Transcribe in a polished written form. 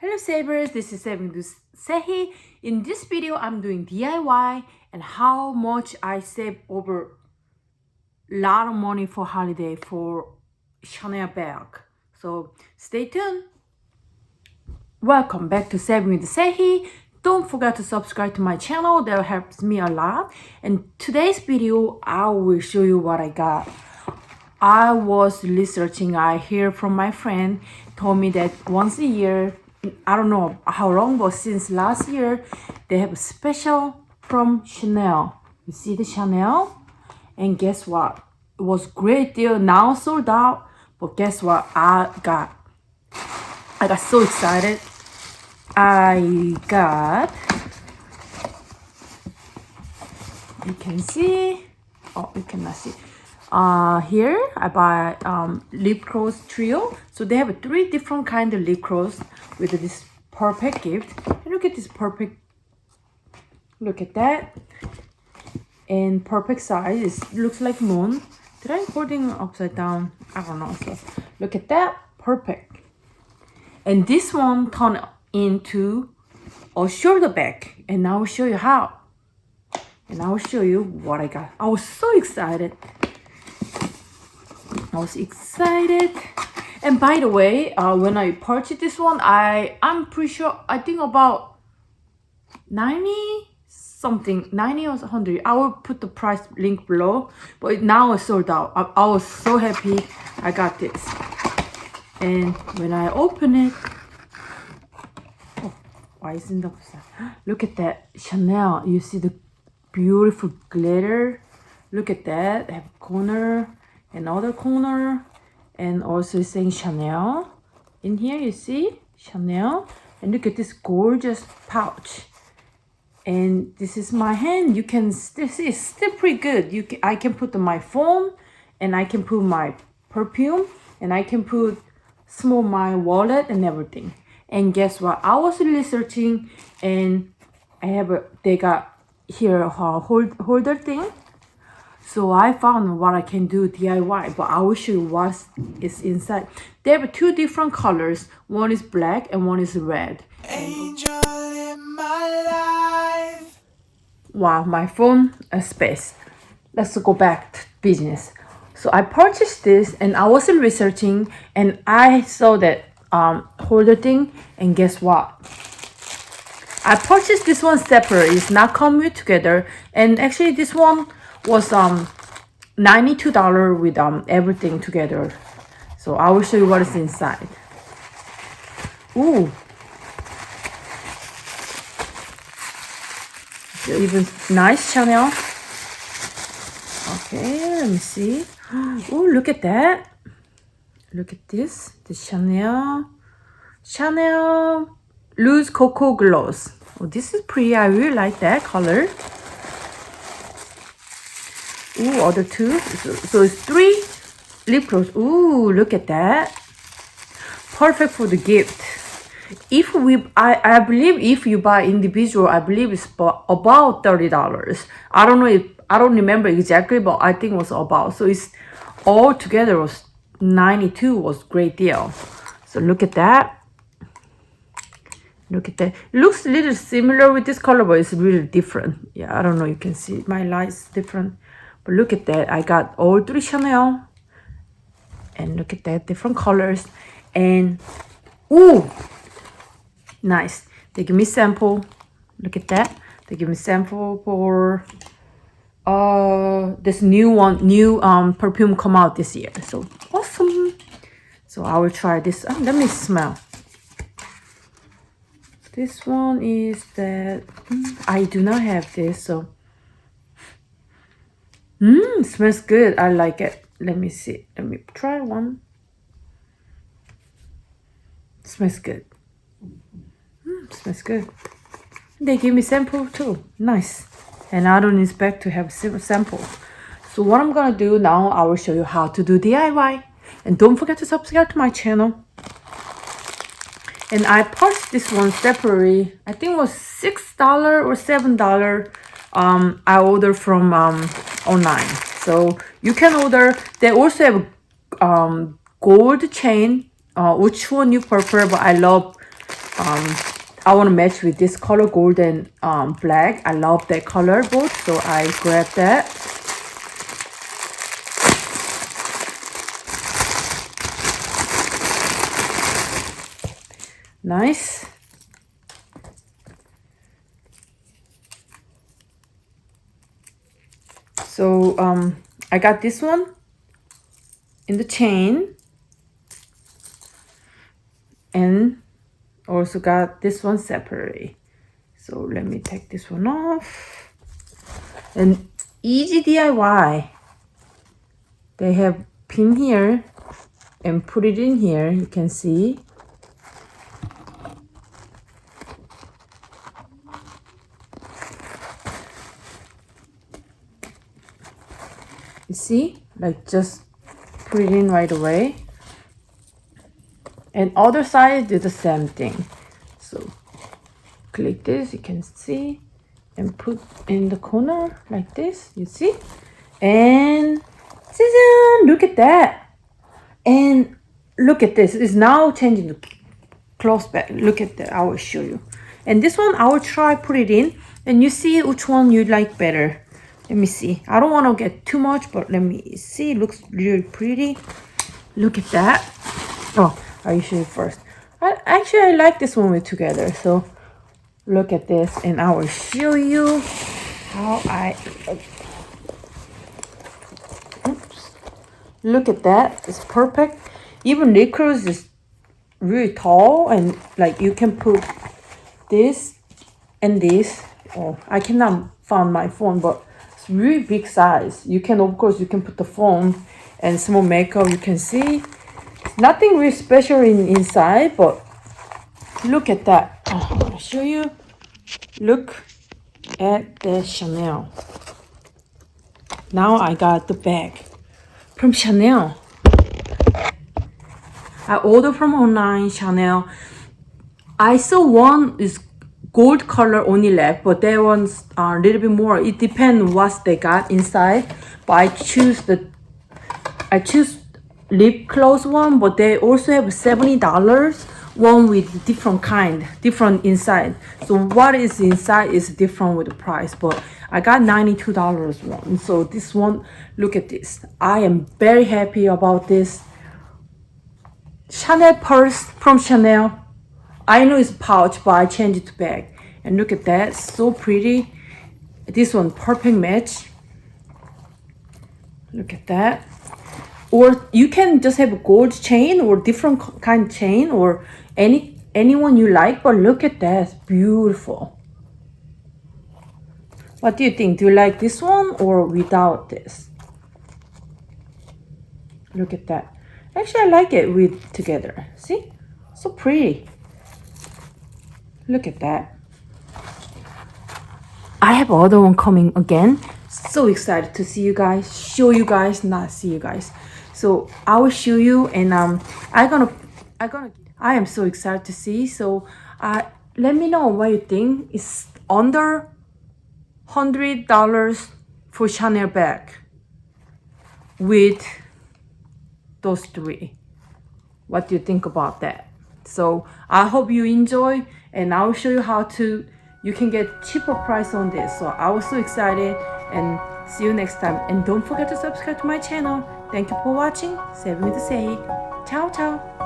Hello savers, this is Sayhee. In this video, I'm doing DIY and how much I save over a lot of money for holiday for Chanel bag. So stay tuned. Welcome back to Saving with Sayhee. Don't forget to subscribe to my channel, that helps me a lot. And today's video, I will show you what I got. I was researching, I hear from my friend, told me that once a year, I don't know how long, but since last year, they have a special from Chanel. You see the Chanel? And guess what? It was great deal, now sold out, but guess what? I got so excited. I got, you can see, oh, you cannot see. Here I buy lip gloss trio. So they have 3 different kind of lip gloss with this perfect gift. And look at this perfect. Look at that. And perfect size. It looks like moon. Did I holding upside down? I don't know. So look at that. Perfect. And this one turn into a shoulder bag. And I will show you how. And I will show you what I got. I was so excited. And by the way, when I purchased this one, I'm pretty sure, I think about 90 something, 90 or 100. I will put the price link below, but now it's sold out. I was so happy I got this. And when I open it, oh, why isn't it upside? Look at that Chanel. You see the beautiful glitter. Look at that. They have a corner, another corner, and also saying Chanel. In here you see Chanel, and look at this gorgeous pouch. And this is my hand. You can still see it's still pretty good. I can put my phone, and I can put my perfume, and I can put my wallet and everything. And guess what? I was researching, and they got here a holder thing. So I found what I can do DIY, but I will show you what is inside. They have 2 different colors. One is black and one is red. Angel in my life. Wow, my phone space. Let's go back to business. So I purchased this and I was researching and I saw that holder thing, and guess what? I purchased this one separate. It's not coming together. And actually this one was $92 with everything together. So I will show you what is inside. Ooh, even nice Chanel. Okay, let me see. Ooh, look at that. Look at this. The Chanel loose cocoa gloss. Oh, this is pretty. I really like that color. Ooh, other 2. So it's 3 lip gloss. Ooh, look at that. Perfect for the gift. I believe if you buy individual, I believe it's about $30. I don't remember exactly, but I think it was about. So it's all together was 92, was great deal. So look at that. Look at that. It looks a little similar with this color, but it's really different. Yeah, I don't know. You can see my light's different. But look at that. I got all 3 Chanel. And look at that. Different colors. And, ooh, nice. They give me sample. Look at that. They give me sample for this new perfume come out this year. So awesome. So I will try this. Let me smell. This one is that I do not have this, so smells good. I like it. Let me see. Let me try one. Smells good. Smells good. They give me sample too. Nice. And I don't expect to have sample. So what I'm gonna do now, I will show you how to do DIY. And don't forget to subscribe to my channel. And I purchased this one separately. I think it was $6 or $7. I ordered from online. So you can order. They also have gold chain. Which one you prefer? But I love I want to match with this color, gold and black. I love that color both, so I grabbed that. Nice. So I got this one in the chain, and also got this one separately. So let me take this one off. And easy DIY. They have pin here and put it in here. You can see. You see, like just put it in right away. And other side do the same thing. So click this, you can see, and put in the corner like this, you see? And look at that. And look at this, it's now changing the close back. Look at that, I will show you. And this one, I will try put it in, and you see which one you like better. Let me see. I don't want to get too much, but let me see. It looks really pretty. Look at that. Oh, I will show you first. I like this one with together. So look at this, and I will show you how I. Oops. Look at that. It's perfect. Even Liquors is really tall, and like you can put this and this. Oh, I cannot find my phone, but it's really big size. You can, of course, you can put the phone and small makeup. You can see nothing really special inside, but look at that. Oh, I'll show you. Look at the Chanel. Now I got the bag from Chanel. I ordered from online Chanel. I saw one is gold color only left, but that one's a little bit more. It depends what they got inside. But I choose lip gloss one, but they also have $70 one with different kind, different inside. So what is inside is different with the price, but I got $92 one. So this one, look at this. I am very happy about this Chanel purse from Chanel. I know it's pouch, but I changed it to bag. And look at that, so pretty. This one, perfect match. Look at that. Or you can just have a gold chain or different kind of chain or anyone you like, but look at that, it's beautiful. What do you think? Do you like this one or without this? Look at that. Actually, I like it with together. See? So pretty. Look at that. I have other one coming again. So excited to see you guys, show you guys, not see you guys. So I will show you, and I am so excited to see. So let me know what you think. It's under $100 for Chanel bag with those three. What do you think about that? So I hope you enjoy, and I'll show you how you can get cheaper price on this. So I was so excited, and see you next time. And don't forget to subscribe to my channel. Thank you for watching. Saving with Sayhee. Ciao, ciao.